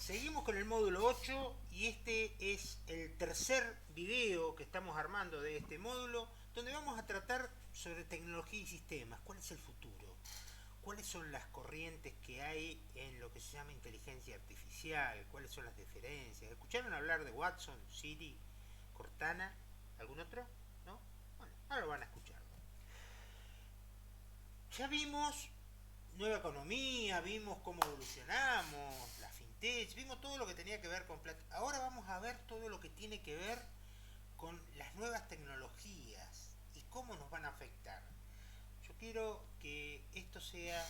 Seguimos con el módulo 8 y este es el tercer video que estamos armando de este módulo, donde vamos a tratar sobre tecnología y sistemas. ¿Cuál es el futuro? ¿Cuáles son las corrientes que hay en lo que se llama inteligencia artificial? ¿Cuáles son las diferencias? ¿Escucharon hablar de Watson, Siri, Cortana? ¿Algún otro? ¿No? Bueno, ahora lo van a escuchar. Ya vimos nueva economía, vimos cómo evolucionamos, la fintech, vimos todo lo que tenía que ver con plata. Ahora vamos a ver todo lo que tiene que ver con las nuevas tecnologías y cómo nos van a afectar. Yo quiero que esto sea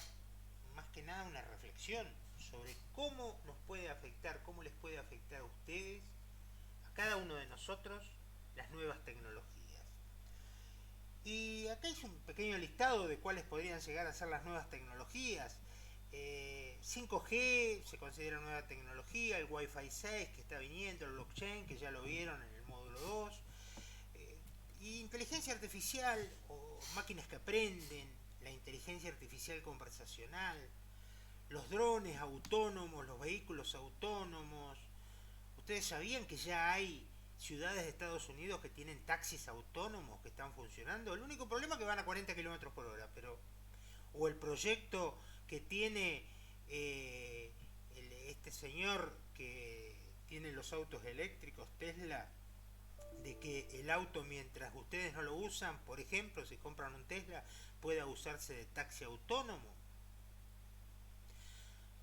más que nada una reflexión sobre cómo nos puede afectar, cómo les puede afectar a ustedes, a cada uno de nosotros, las nuevas tecnologías. Y acá hice un pequeño listado de cuáles podrían llegar a ser las nuevas tecnologías. 5G se considera nueva tecnología, el Wi-Fi 6 que está viniendo, el blockchain que ya lo vieron en el módulo 2. Y inteligencia artificial o máquinas que aprenden, la inteligencia artificial conversacional, los drones autónomos, los vehículos autónomos. ¿Ustedes sabían que ya hay ciudades de Estados Unidos que tienen taxis autónomos que están funcionando? El único problema es que van a 40 kilómetros por hora, pero... O el proyecto que tiene este señor que tiene los autos eléctricos, Tesla, de que el auto mientras ustedes no lo usan, por ejemplo, si compran un Tesla, pueda usarse de taxi autónomo.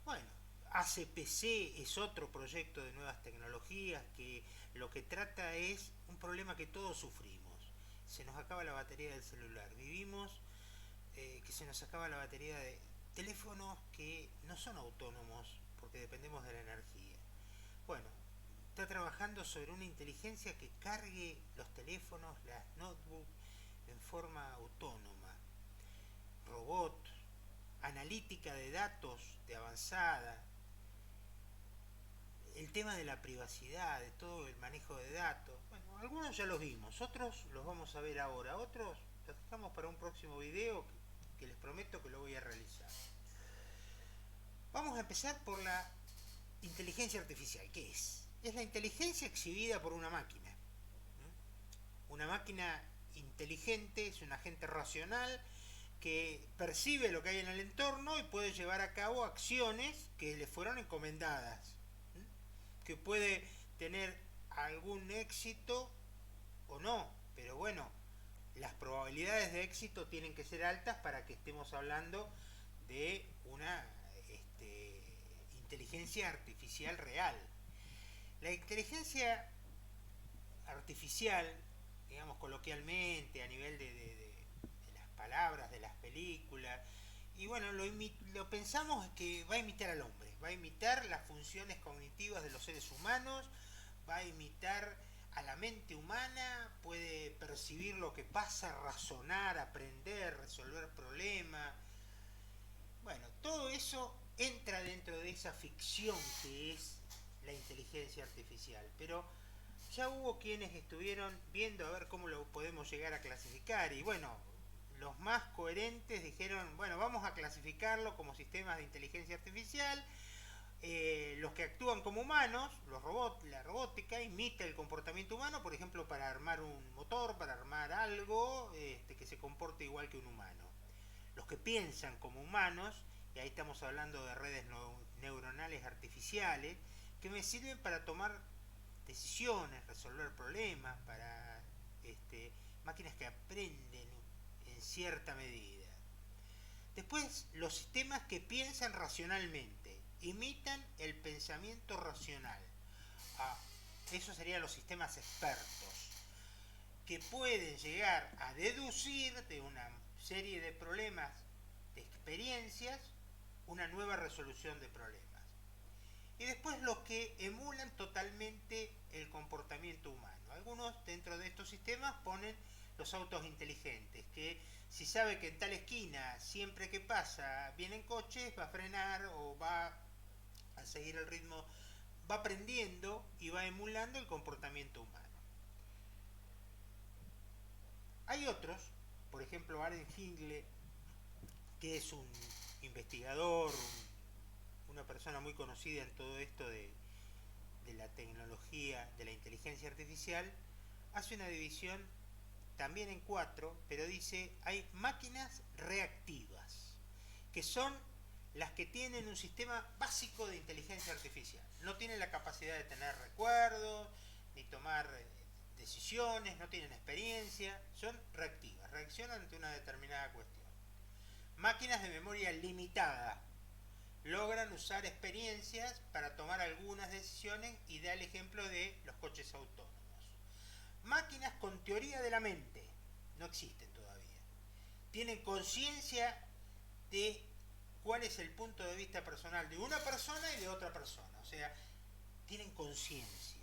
Bueno, ACPC es otro proyecto de nuevas tecnologías que lo que trata es un problema que todos sufrimos. Se nos acaba la batería del celular. Vivimos que se nos acaba la batería de teléfonos que no son autónomos porque dependemos de la energía. Bueno, está trabajando sobre una inteligencia que cargue los teléfonos, las notebooks en forma autónoma. Robot, analítica de datos de avanzada, el tema de la privacidad, de todo el manejo de datos. Bueno, algunos ya los vimos, otros los vamos a ver ahora, otros los dejamos para un próximo video que les prometo que lo voy a realizar. Vamos a empezar por la inteligencia artificial. ¿Qué es? Es la inteligencia exhibida por una máquina. Una máquina inteligente es un agente racional que percibe lo que hay en el entorno y puede llevar a cabo acciones que le fueron encomendadas, que puede tener algún éxito o no, pero bueno, las probabilidades de éxito tienen que ser altas para que estemos hablando de una inteligencia artificial real. La inteligencia artificial, digamos coloquialmente, a nivel de las palabras, de las películas, y bueno, lo pensamos que va a imitar al hombre, va a imitar las funciones cognitivas de los seres humanos, va a imitar a la mente humana, puede percibir lo que pasa, razonar, aprender, resolver problemas. Bueno, todo eso entra dentro de esa ficción que es la inteligencia artificial, pero ya hubo quienes estuvieron viendo a ver cómo lo podemos llegar a clasificar y bueno, los más coherentes dijeron, bueno, vamos a clasificarlo como sistemas de inteligencia artificial. Los que actúan como humanos, los robots, la robótica imita el comportamiento humano, por ejemplo, para armar un motor, para armar algo que se comporte igual que un humano. Los que piensan como humanos, y ahí estamos hablando de redes neuronales artificiales, que me sirven para tomar decisiones, resolver problemas, para máquinas que aprenden en cierta medida. Después, los sistemas que piensan racionalmente, imitan el pensamiento racional. Esos serían los sistemas expertos, que pueden llegar a deducir de una serie de problemas, de experiencias, una nueva resolución de problemas. Y después los que emulan totalmente el comportamiento humano. Algunos dentro de estos sistemas ponen los autos inteligentes, que si sabe que en tal esquina siempre que pasa vienen coches, va a frenar o va a seguir el ritmo, va aprendiendo y va emulando el comportamiento humano. Hay otros, por ejemplo Aren Hingle, que es un investigador, una persona muy conocida en todo esto de de la tecnología de la inteligencia artificial hace una división también en 4, pero dice hay máquinas reactivas, que son las que tienen un sistema básico de inteligencia artificial. No tienen la capacidad de tener recuerdos, ni tomar decisiones, no tienen experiencia, son reactivas, reaccionan ante una determinada cuestión. Máquinas de memoria limitada, logran usar experiencias para tomar algunas decisiones y da el ejemplo de los coches autónomos. Máquinas con teoría de la mente, no existen todavía. Tienen conciencia de cuál es el punto de vista personal de una persona y de otra persona, o sea, tienen conciencia.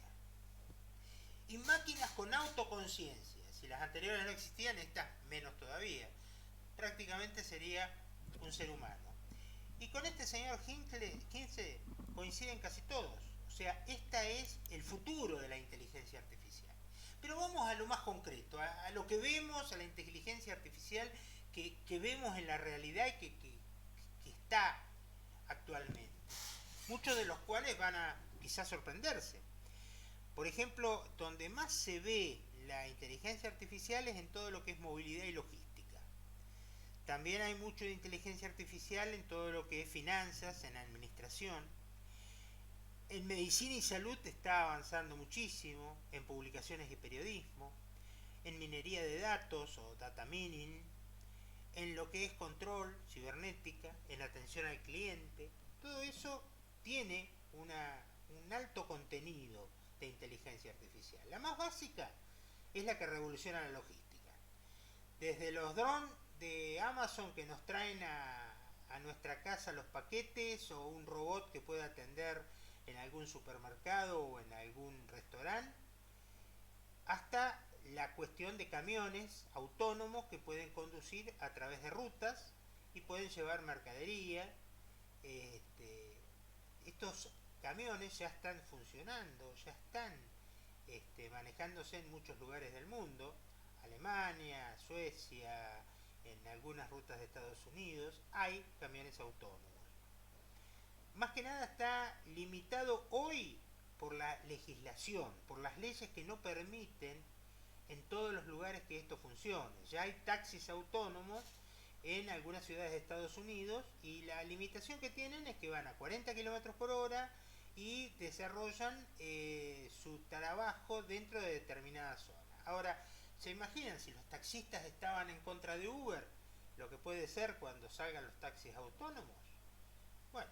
Y máquinas con autoconciencia, si las anteriores no existían, estas menos todavía. Prácticamente sería un ser humano. Y con este señor Kinsey coinciden casi todos. O sea, este es el futuro de la inteligencia artificial. Pero vamos a lo más concreto, a lo que vemos, a la inteligencia artificial que vemos en la realidad y que está actualmente. Muchos de los cuales van a quizás sorprenderse. Por ejemplo, donde más se ve la inteligencia artificial es en todo lo que es movilidad y logística. También hay mucho de inteligencia artificial en todo lo que es finanzas, en administración. En medicina y salud está avanzando muchísimo, en publicaciones y periodismo, en minería de datos o data mining, en lo que es control, cibernética, en atención al cliente. Todo eso tiene un alto contenido de inteligencia artificial. La más básica es la que revoluciona la logística. Desde los drones de Amazon que nos traen a nuestra casa los paquetes, o un robot que pueda atender en algún supermercado o en algún restaurante, hasta la cuestión de camiones autónomos que pueden conducir a través de rutas y pueden llevar mercadería. Estos camiones ya están funcionando, ya están manejándose en muchos lugares del mundo, Alemania, Suecia, en algunas rutas de Estados Unidos hay camiones autónomos. Más que nada está limitado hoy por la legislación, por las leyes que no permiten en todos los lugares que esto funcione. Ya hay taxis autónomos en algunas ciudades de Estados Unidos y la limitación que tienen es que van a 40 km por hora y desarrollan su trabajo dentro de determinadas zonas. Ahora, ¿se imaginan si los taxistas estaban en contra de Uber? Lo que puede ser cuando salgan los taxis autónomos. Bueno,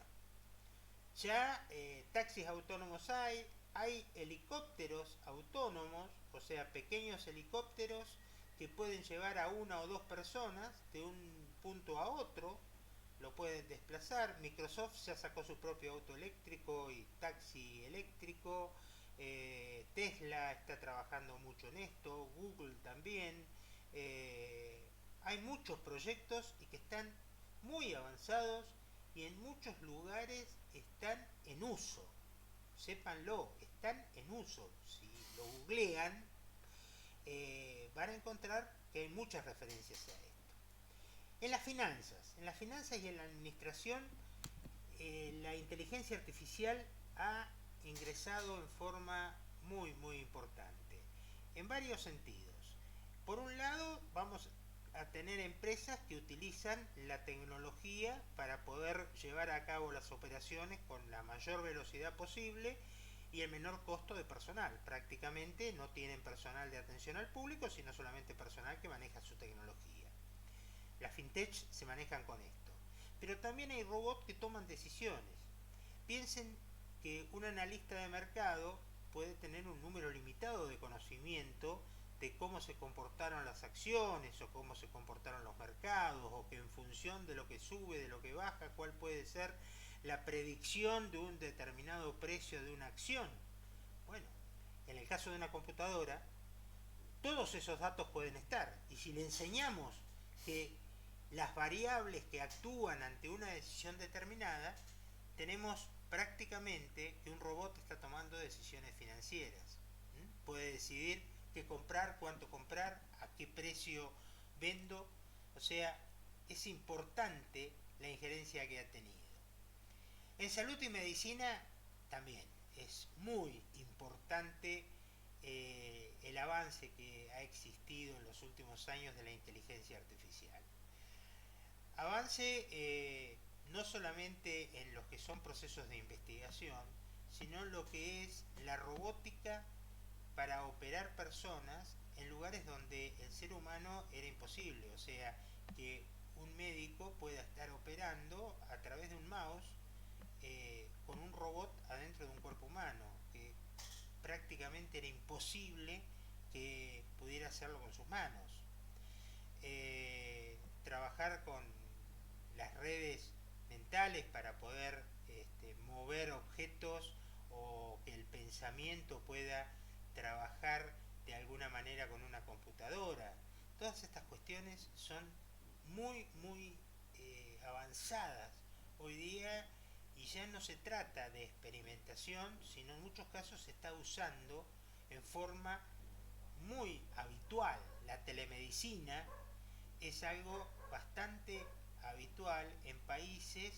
ya taxis autónomos hay helicópteros autónomos, o sea, pequeños helicópteros que pueden llevar a una o dos personas de un punto a otro, lo pueden desplazar. Microsoft ya sacó su propio auto eléctrico y taxi eléctrico, Tesla está trabajando mucho en esto, Google también. Hay muchos proyectos y que están muy avanzados y en muchos lugares están en uso. Sépanlo, están en uso. Si lo googlean, van a encontrar que hay muchas referencias a esto. En las finanzas y en la administración, la inteligencia artificial ha ingresado en forma muy importante, en varios sentidos. Por un lado, vamos a tener empresas que utilizan la tecnología para poder llevar a cabo las operaciones con la mayor velocidad posible y el menor costo de personal. Prácticamente no tienen personal de atención al público, sino solamente personal que maneja su tecnología. Las fintech se manejan con esto. Pero también hay robots que toman decisiones. Piensen que un analista de mercado puede tener un número limitado de conocimiento de cómo se comportaron las acciones o cómo se comportaron los mercados, o que en función de lo que sube, de lo que baja, cuál puede ser la predicción de un determinado precio de una acción. Bueno, en el caso de una computadora, todos esos datos pueden estar, y si le enseñamos que las variables que actúan ante una decisión determinada, tenemos prácticamente que un robot está tomando decisiones financieras. Puede decidir qué comprar, cuánto comprar, a qué precio vendo. O sea, es importante la injerencia que ha tenido. En salud y medicina también. es muy importante el avance que ha existido en los últimos años de la inteligencia artificial. Avance no solamente en los que son procesos de investigación, sino en lo que es la robótica para operar personas en lugares donde el ser humano era imposible. O sea, que un médico pueda estar operando a través de un mouse con un robot adentro de un cuerpo humano, que prácticamente era imposible que pudiera hacerlo con sus manos. Trabajar con las redes mentales para poder mover objetos, o que el pensamiento pueda trabajar de alguna manera con una computadora. Todas estas cuestiones son muy avanzadas hoy día, y ya no se trata de experimentación, sino en muchos casos se está usando en forma muy habitual. La telemedicina es algo bastante habitual en países,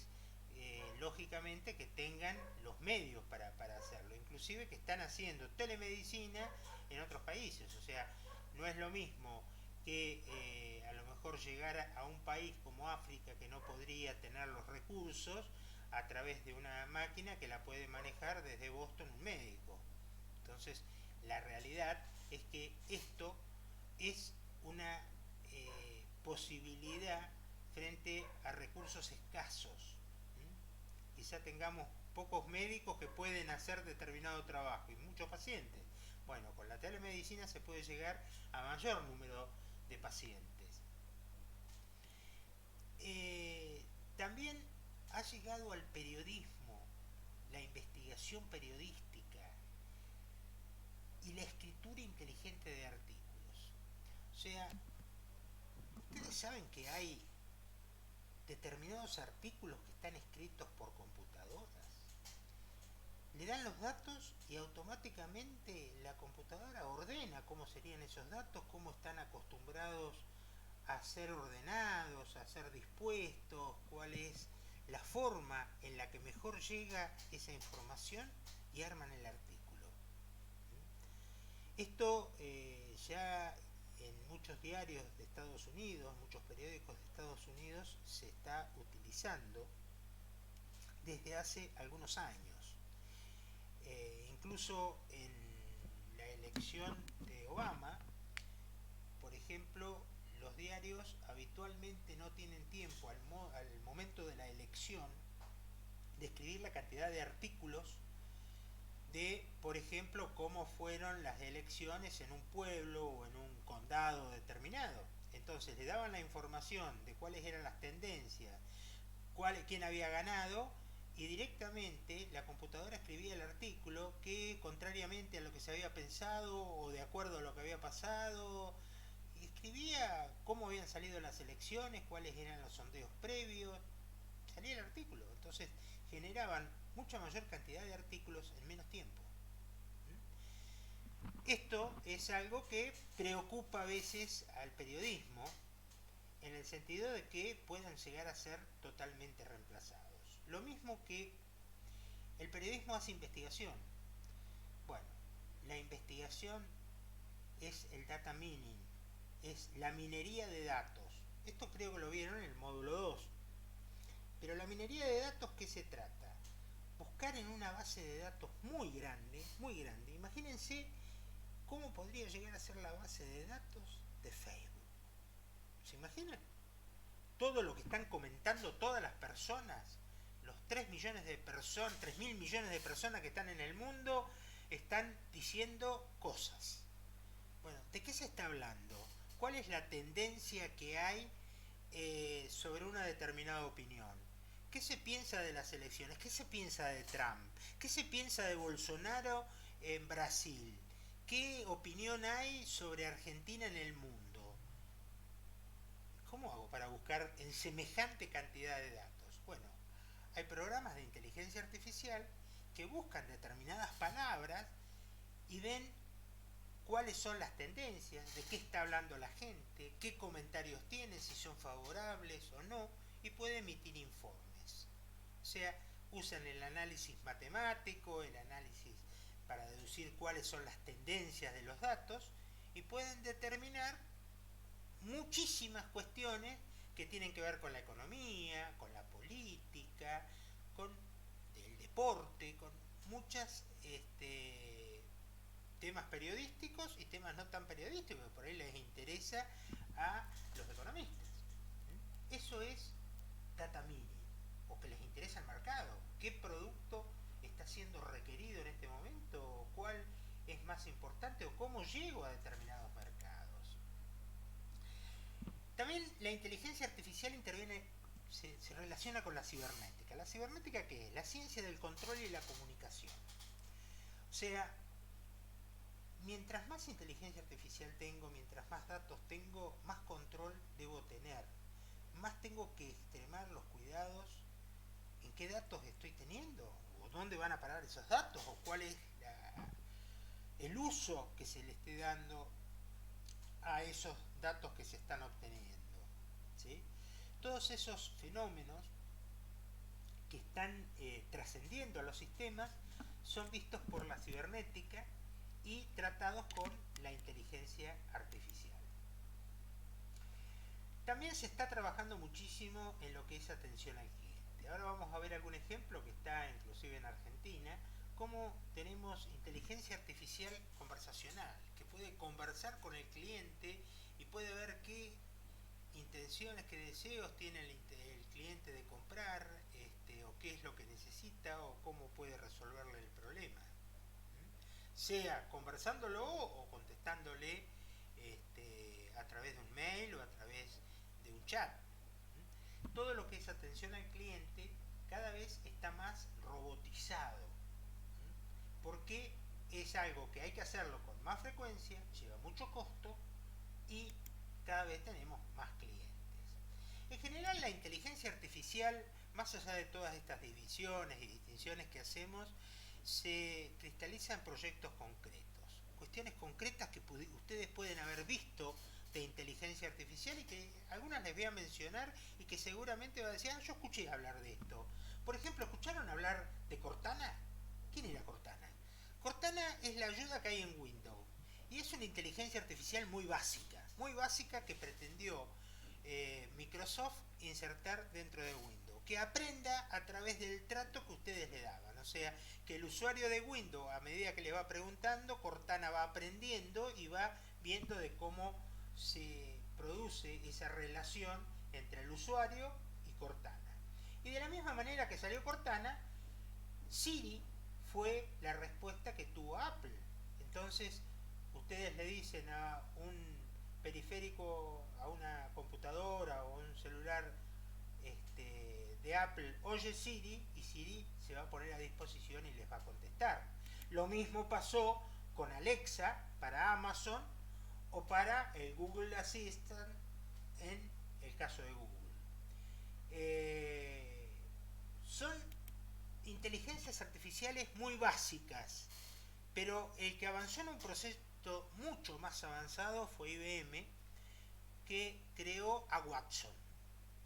lógicamente, que tengan los medios para hacerlo, inclusive que están haciendo telemedicina en otros países. O sea, no es lo mismo que a lo mejor llegar a un país como África, que no podría tener los recursos, a través de una máquina que la puede manejar desde Boston un médico. Entonces, la realidad es que esto es una posibilidad frente a recursos escasos. Quizá tengamos pocos médicos que pueden hacer determinado trabajo y muchos pacientes. Bueno, con la telemedicina se puede llegar a mayor número de pacientes. También ha llegado al periodismo, la investigación periodística y la escritura inteligente de artículos. O sea, ustedes saben que hay determinados artículos que están escritos por computadoras. Le dan los datos y automáticamente la computadora ordena cómo serían esos datos, cómo están acostumbrados a ser ordenados, a ser dispuestos, cuál es la forma en la que mejor llega esa información, y arman el artículo. Esto ya en muchos diarios de Estados Unidos, muchos periódicos de Estados Unidos, se está utilizando desde hace algunos años. Incluso en la elección de Obama, por ejemplo, los diarios habitualmente no tienen tiempo al momento de la elección de escribir la cantidad de artículos de, por ejemplo, cómo fueron las elecciones en un pueblo o en un condado determinado. Entonces le daban la información de cuáles eran las tendencias, quién había ganado, y directamente la computadora escribía el artículo que, contrariamente a lo que se había pensado o de acuerdo a lo que había pasado, escribía cómo habían salido las elecciones, cuáles eran los sondeos previos, salía el artículo. Entonces generaban mucha mayor cantidad de artículos en menos tiempo. Esto es algo que preocupa a veces al periodismo, en el sentido de que puedan llegar a ser totalmente reemplazados. Lo mismo que el periodismo hace investigación. Bueno, la investigación es el data mining, es la minería de datos. Esto creo que lo vieron en el módulo 2. Pero la minería de datos, ¿qué se trata? Buscar en una base de datos muy grande, muy grande. Imagínense cómo podría llegar a ser la base de datos de Facebook. ¿Se imaginan? Todo lo que están comentando todas las personas, los 3 millones de personas, 3.000 millones de personas que están en el mundo, están diciendo cosas. Bueno, ¿de qué se está hablando? ¿Cuál es la tendencia que hay sobre una determinada opinión? ¿Qué se piensa de las elecciones? ¿Qué se piensa de Trump? ¿Qué se piensa de Bolsonaro en Brasil? ¿Qué opinión hay sobre Argentina en el mundo? ¿Cómo hago para buscar en semejante cantidad de datos? Bueno, hay programas de inteligencia artificial que buscan determinadas palabras y ven cuáles son las tendencias, de qué está hablando la gente, qué comentarios tiene, si son favorables o no, y puede emitir informes. O sea, usan el análisis matemático, el análisis para deducir cuáles son las tendencias de los datos y pueden determinar muchísimas cuestiones que tienen que ver con la economía, con la política, con el deporte, con muchas temas periodísticos y temas no tan periodísticos, que por ahí les interesa a los economistas. Eso es data mining, o que les interesa el mercado. ¿Qué producto está siendo requerido en este momento? ¿Cuál es más importante? ¿O cómo llego a determinados mercados? También la inteligencia artificial interviene, se relaciona con la cibernética. ¿La cibernética qué es? La ciencia del control y la comunicación. O sea, mientras más inteligencia artificial tengo, mientras más datos tengo, más control debo tener. Más tengo que extremar los cuidados en qué datos estoy teniendo, o dónde van a parar esos datos, o cuál es el uso que se le esté dando a esos datos que se están obteniendo. ¿Sí? Todos esos fenómenos que están trascendiendo a los sistemas son vistos por la cibernética y tratados con la inteligencia artificial. También se está trabajando muchísimo en lo que es atención al cliente. Ahora vamos a ver algún ejemplo que está inclusive en Argentina, cómo tenemos inteligencia artificial conversacional, que puede conversar con el cliente y puede ver qué intenciones, qué deseos tiene el cliente de comprar, o qué es lo que necesita o cómo puede resolverle el problema. Sea conversándolo o contestándole a través de un mail o a través de un chat. Todo lo que es atención al cliente cada vez está más robotizado, porque es algo que hay que hacerlo con más frecuencia, lleva mucho costo y cada vez tenemos más clientes. En general, la inteligencia artificial, más allá de todas estas divisiones y distinciones que hacemos, se cristaliza en proyectos concretos, cuestiones concretas que ustedes pueden haber visto de inteligencia artificial y que algunas les voy a mencionar y que seguramente va a decir, yo escuché hablar de esto. Por ejemplo, ¿escucharon hablar de Cortana? ¿Quién era Cortana? Cortana es la ayuda que hay en Windows y es una inteligencia artificial muy básica que pretendió Microsoft insertar dentro de Windows, que aprenda a través del trato que ustedes le daban. O sea, que el usuario de Windows, a medida que le va preguntando, Cortana va aprendiendo y va viendo de cómo se produce esa relación entre el usuario y Cortana. Y de la misma manera que salió Cortana, Siri fue la respuesta que tuvo Apple. Entonces, ustedes le dicen a un periférico, a una computadora o un celular de Apple, oye Siri, y Siri se va a poner a disposición y les va a contestar. Lo mismo pasó con Alexa para Amazon o para el Google Assistant en el caso de Google. Son inteligencias artificiales muy básicas, pero el que avanzó en un proceso mucho más avanzado fue IBM, que creó a Watson.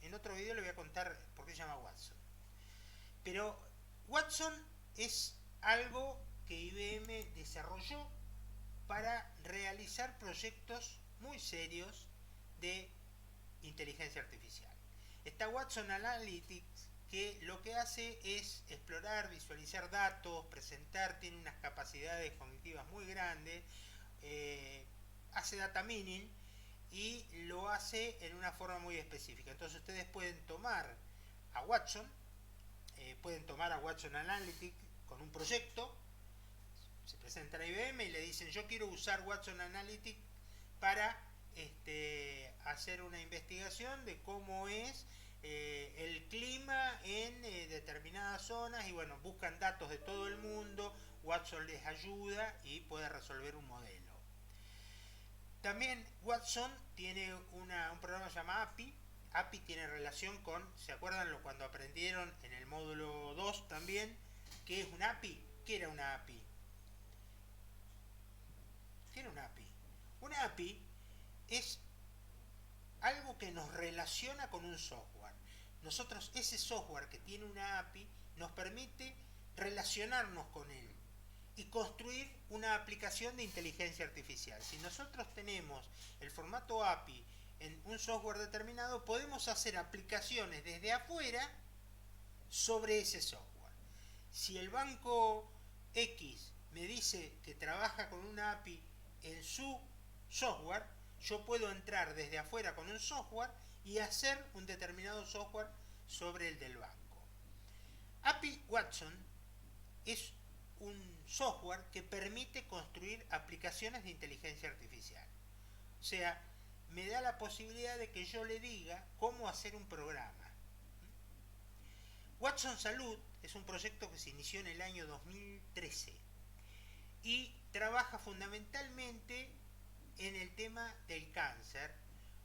En otro video le voy a contar por qué se llama Watson. Pero Watson es algo que IBM desarrolló para realizar proyectos muy serios de inteligencia artificial. Está Watson Analytics, que lo que hace es explorar, visualizar datos, presentar, tiene unas capacidades cognitivas muy grandes, hace data mining y lo hace en una forma muy específica. Entonces ustedes pueden tomar a Watson, Analytics con un proyecto, se presenta a IBM y le dicen yo quiero usar Watson Analytics para hacer una investigación de cómo es el clima en determinadas zonas y bueno, buscan datos de todo el mundo, Watson les ayuda y puede resolver un modelo. También Watson tiene un programa llamado API. API tiene relación con, ¿se acuerdan cuando aprendieron en el módulo 2 también? ¿Qué es un API? ¿Qué era una API? ¿Qué era una API? Una API es algo que nos relaciona con un software. Nosotros, ese software que tiene una API, nos permite relacionarnos con él y construir una aplicación de inteligencia artificial. Si nosotros tenemos el formato API en un software determinado, podemos hacer aplicaciones desde afuera sobre ese software. Si el banco X me dice que trabaja con una API en su software, yo puedo entrar desde afuera con un software y hacer un determinado software sobre el del banco. API Watson es un software que permite construir aplicaciones de inteligencia artificial. O sea, me da la posibilidad de que yo le diga cómo hacer un programa. Watson Salud es un proyecto que se inició en el año 2013 y trabaja fundamentalmente en el tema del cáncer,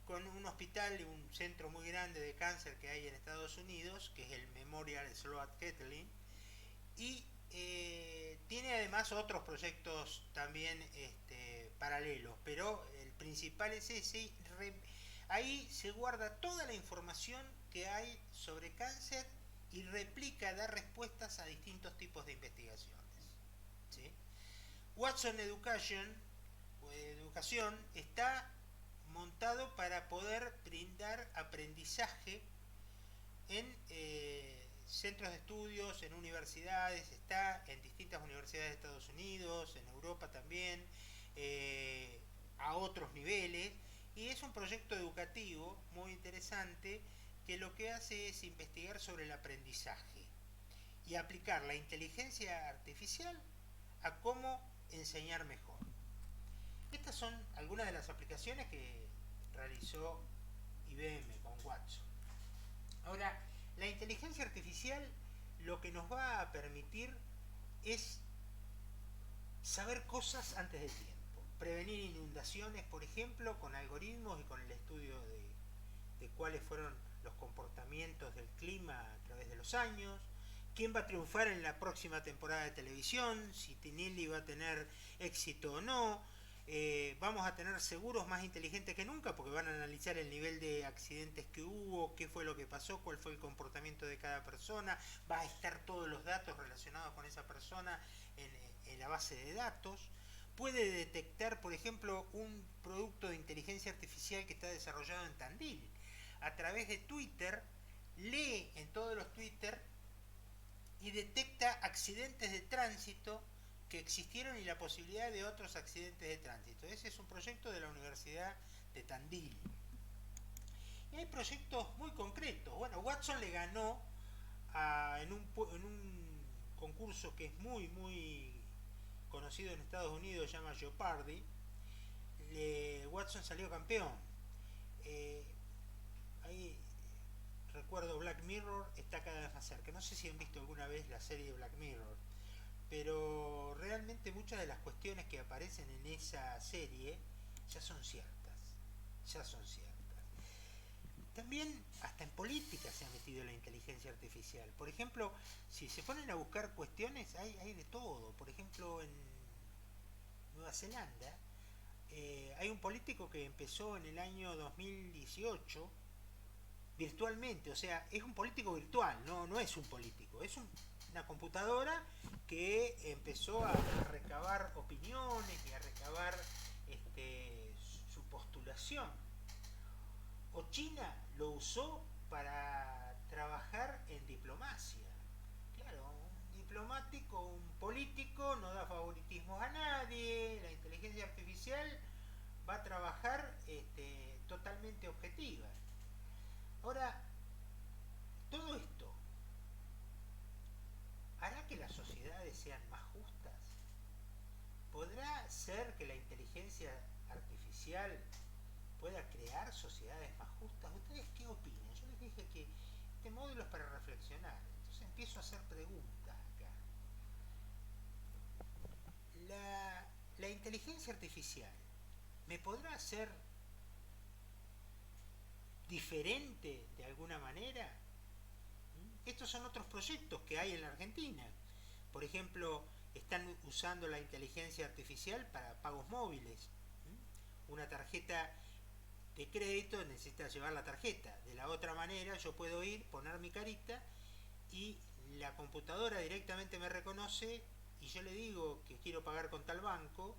con un hospital y un centro muy grande de cáncer que hay en Estados Unidos, que es el Memorial Sloan Kettering, y tiene además otros proyectos también paralelos, pero el principal es ese. Ahí se guarda toda la información que hay sobre cáncer y replica, da respuestas a distintos tipos de investigaciones, ¿sí? Watson Education o Educación está montado para poder brindar aprendizaje en centros de estudios, en universidades, está en distintas universidades de Estados Unidos, en Europa también, a otros niveles, y es un proyecto educativo muy interesante que lo que hace es investigar sobre el aprendizaje y aplicar la inteligencia artificial a cómo enseñar mejor. Estas son algunas de las aplicaciones que realizó IBM con Watson. Ahora, la inteligencia artificial lo que nos va a permitir es saber cosas antes de tiempo. Prevenir inundaciones, por ejemplo, con algoritmos y con el estudio de cuáles fueron los comportamientos del clima a través de los años. ¿Quién va a triunfar en la próxima temporada de televisión? Si Tinelli va a tener éxito o no. Vamos a tener seguros más inteligentes que nunca porque van a analizar el nivel de accidentes que hubo, qué fue lo que pasó, cuál fue el comportamiento de cada persona, va a estar todos los datos relacionados con esa persona en la base de datos. Puede detectar, por ejemplo, un producto de inteligencia artificial que está desarrollado en Tandil. A través de Twitter, lee en todos los Twitter y detecta accidentes de tránsito que existieron y la posibilidad de otros accidentes de tránsito. Ese es un proyecto de la Universidad de Tandil. Y hay proyectos muy concretos. Bueno, Watson le ganó en un concurso que es muy conocido en Estados Unidos, se llama Jeopardy. Watson salió campeón. Ahí recuerdo Black Mirror está cada vez más cerca. No sé si han visto alguna vez la serie Black Mirror, pero realmente muchas de las cuestiones que aparecen en esa serie ya son ciertas, ya son ciertas. También hasta en política se ha metido la inteligencia artificial. Por ejemplo, si se ponen a buscar cuestiones, hay de todo. Por ejemplo, en Nueva Zelanda hay un político que empezó en el año 2018 virtualmente, o sea, es un político virtual, no es un político, es una computadora que empezó a recabar opiniones y a recabar su postulación. O China lo usó para trabajar en diplomacia. Claro, un diplomático, un político no da favoritismos a nadie, la inteligencia artificial va a trabajar totalmente objetiva. Ahora, todo esto hará que las sociedades sean más justas. ¿Podrá ser que la inteligencia artificial pueda crear sociedades más justas? ¿Ustedes qué opinan? Yo les dije que este módulo es para reflexionar. Entonces empiezo a hacer preguntas acá. La inteligencia artificial me podrá hacer diferente de alguna manera. Estos son otros proyectos que hay en la Argentina. Por ejemplo, están usando la inteligencia artificial para pagos móviles. Una tarjeta de crédito necesita llevar la tarjeta. De la otra manera yo puedo ir, poner mi carita y la computadora directamente me reconoce y yo le digo que quiero pagar con tal banco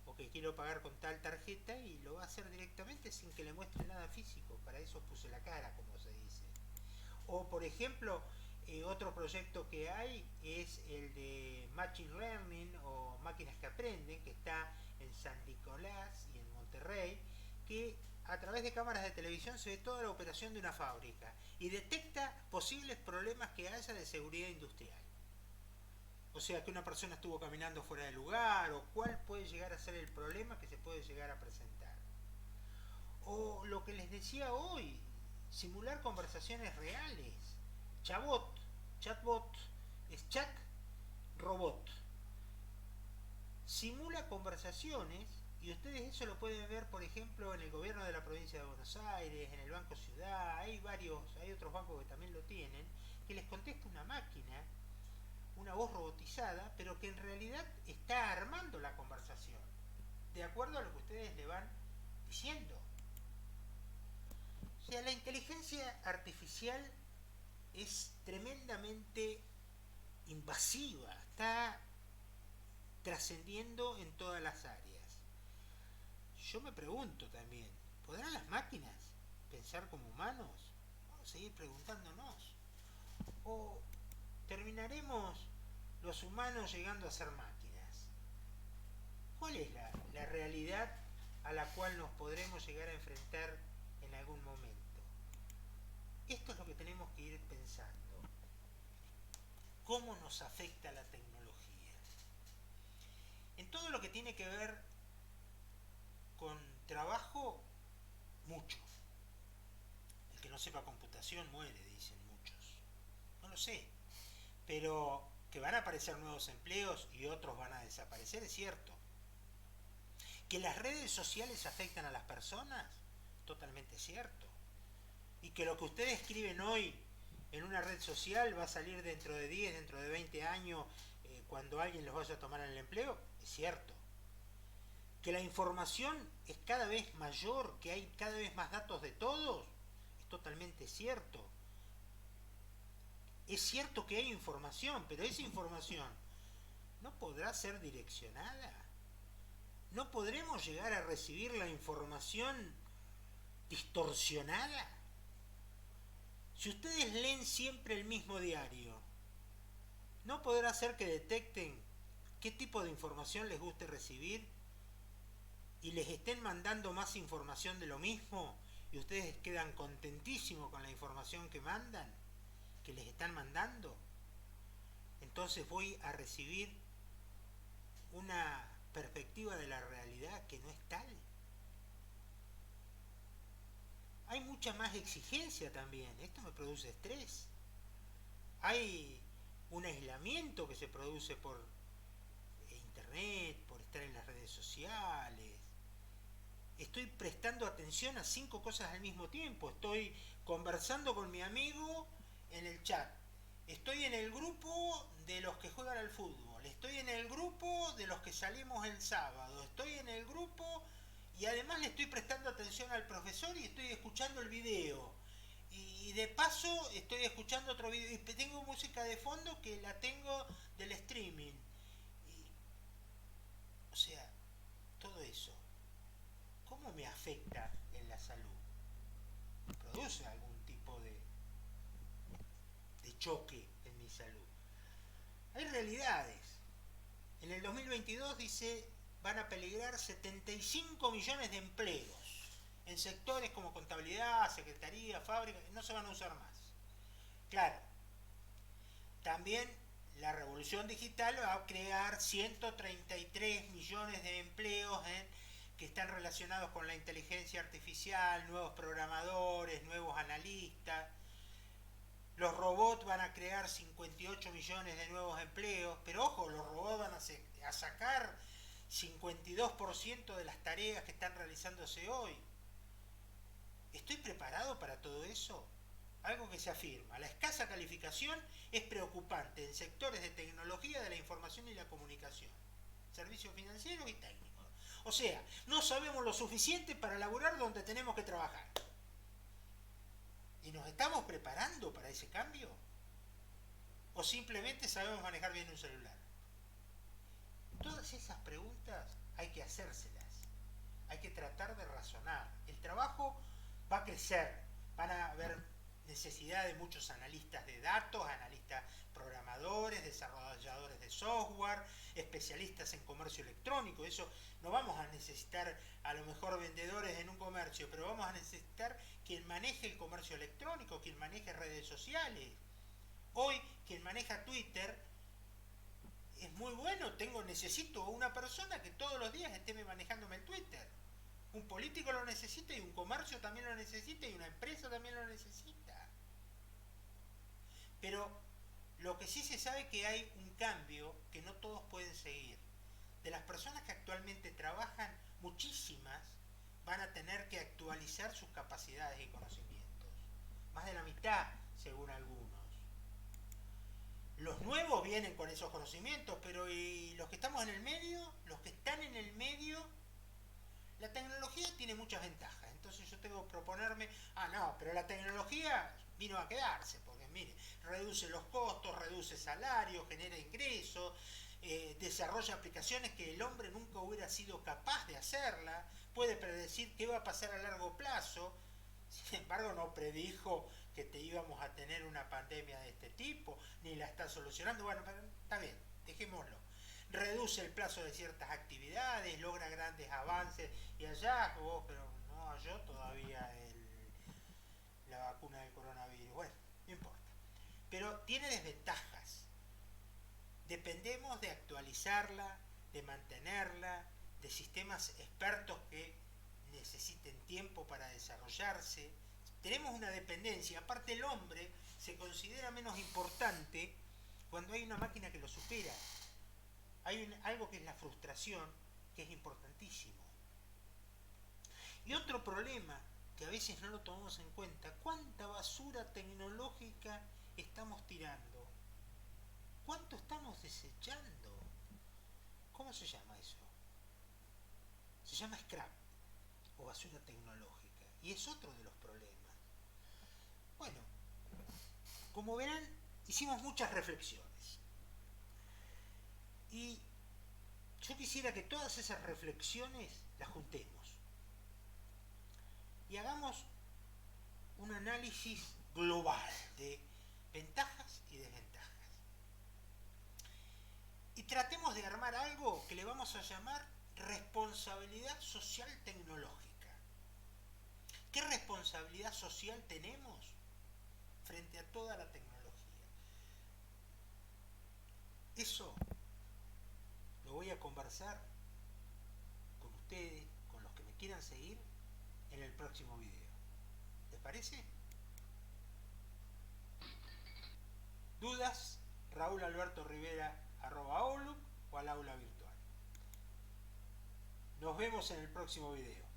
o que quiero pagar con tal tarjeta y lo va a hacer directamente sin que le muestre nada físico. Para eso puse la cara, como se dice. O por ejemplo, otro proyecto que hay es el de Machine Learning o máquinas que aprenden, que está en San Nicolás y en Monterrey, que a través de cámaras de televisión se ve toda la operación de una fábrica y detecta posibles problemas que haya de seguridad industrial. O sea, que una persona estuvo caminando fuera de lugar o cuál puede llegar a ser el problema que se puede llegar a presentar. O lo que les decía hoy, simular conversaciones reales. Chatbot, es chat, robot. Simula conversaciones y ustedes eso lo pueden ver, por ejemplo, en el gobierno de la provincia de Buenos Aires, en el Banco Ciudad, hay otros bancos que también lo tienen, que les contesta una máquina, una voz robotizada, pero que en realidad está armando la conversación, de acuerdo a lo que ustedes le van diciendo. O sea, la inteligencia artificial es tremendamente invasiva, está trascendiendo en todas las áreas. Yo me pregunto también, ¿podrán las máquinas pensar como humanos? Vamos a seguir preguntándonos. ¿O terminaremos los humanos llegando a ser máquinas? ¿Cuál es la realidad a la cual nos podremos llegar a enfrentar en algún momento? Esto es lo que tenemos que ir pensando. ¿Cómo nos afecta la tecnología? En todo lo que tiene que ver con trabajo, mucho. El que no sepa computación muere, dicen muchos. No lo sé. Pero que van a aparecer nuevos empleos y otros van a desaparecer, es cierto. Que las redes sociales afectan a las personas, totalmente cierto. Y que lo que ustedes escriben hoy en una red social va a salir dentro de 10, dentro de 20 años, cuando alguien los vaya a tomar en el empleo, es cierto. Que la información es cada vez mayor, que hay cada vez más datos de todos, es totalmente cierto. Es cierto que hay información, pero esa información no podrá ser direccionada. No podremos llegar a recibir la información distorsionada. Si ustedes leen siempre el mismo diario, ¿no podrá ser que detecten qué tipo de información les guste recibir y les estén mandando más información de lo mismo y ustedes quedan contentísimos con la información que mandan, que les están mandando? Entonces voy a recibir una perspectiva de la realidad que no es tal. Hay mucha más exigencia también, esto me produce estrés. Hay un aislamiento que se produce por internet, por estar en las redes sociales. Estoy prestando atención a 5 cosas al mismo tiempo. Estoy conversando con mi amigo en el chat. Estoy en el grupo de los que juegan al fútbol. Estoy en el grupo de los que salimos el sábado. Estoy en el grupo y además le estoy prestando atención al profesor y estoy escuchando el video. Y de paso estoy escuchando otro video. Y tengo música de fondo que la tengo del streaming. O sea, todo eso, ¿cómo me afecta en la salud? ¿Produce algún tipo de choque en mi salud? Hay realidades. En el 2022 dice, van a peligrar 75 millones de empleos en sectores como contabilidad, secretaría, fábrica, no se van a usar más. Claro, también la revolución digital va a crear 133 millones de empleos que están relacionados con la inteligencia artificial, nuevos programadores, nuevos analistas. Los robots van a crear 58 millones de nuevos empleos, pero ojo, los robots van a sacar 52% de las tareas que están realizándose hoy. ¿Estoy preparado para todo eso? Algo que se afirma. La escasa calificación es preocupante en sectores de tecnología de la información y la comunicación, servicios financieros y técnicos. O sea, no sabemos lo suficiente para laburar donde tenemos que trabajar. ¿Y nos estamos preparando para ese cambio? ¿O simplemente sabemos manejar bien un celular? Todas esas preguntas hay que hacérselas. Hay que tratar de razonar. El trabajo va a crecer. Van a haber necesidad de muchos analistas de datos, analistas programadores, desarrolladores de software, especialistas en comercio electrónico. Eso no vamos a necesitar a lo mejor vendedores en un comercio, pero vamos a necesitar quien maneje el comercio electrónico, quien maneje redes sociales. Hoy quien maneja Twitter es muy bueno, necesito una persona que todos los días esté manejándome el Twitter. Un político lo necesita y un comercio también lo necesita y una empresa también lo necesita. Pero lo que sí se sabe es que hay un cambio que no todos pueden seguir. De las personas que actualmente trabajan, muchísimas van a tener que actualizar sus capacidades y conocimientos. Más de la mitad, según algunos. Los nuevos vienen con esos conocimientos, pero ¿y los que estamos en el medio? Los que están en el medio, la tecnología tiene muchas ventajas. Entonces yo tengo que proponerme, no, pero la tecnología vino a quedarse, porque mire, reduce los costos, reduce salarios, genera ingresos, desarrolla aplicaciones que el hombre nunca hubiera sido capaz de hacerla, puede predecir qué va a pasar a largo plazo. Sin embargo, no predijo que íbamos a tener una pandemia de este tipo, ni la está solucionando. Bueno, está bien, dejémoslo. Reduce el plazo de ciertas actividades, logra grandes avances y hallazgos, pero no halló todavía la vacuna del coronavirus. Bueno, no importa. Pero tiene desventajas. Dependemos de actualizarla, de mantenerla, de sistemas expertos que necesiten tiempo para desarrollarse. Tenemos una dependencia. Aparte, el hombre se considera menos importante cuando hay una máquina que lo supera. Hay algo que es la frustración, que es importantísimo. Y otro problema que a veces no lo tomamos en cuenta: ¿cuánta basura tecnológica estamos tirando? ¿Cuánto estamos desechando? ¿Cómo se llama eso? Se llama scrap o basura tecnológica. Y es otro de los problemas. Bueno, como verán, hicimos muchas reflexiones. Y yo quisiera que todas esas reflexiones las juntemos y hagamos un análisis global de ventajas y desventajas. Y tratemos de armar algo que le vamos a llamar responsabilidad social tecnológica. ¿Qué responsabilidad social tenemos frente a toda la tecnología? Eso lo voy a conversar con ustedes, con los que me quieran seguir, en el próximo video. ¿Les parece? ¿Dudas? Raúl Alberto Rivera @outlook o al aula virtual. Nos vemos en el próximo video.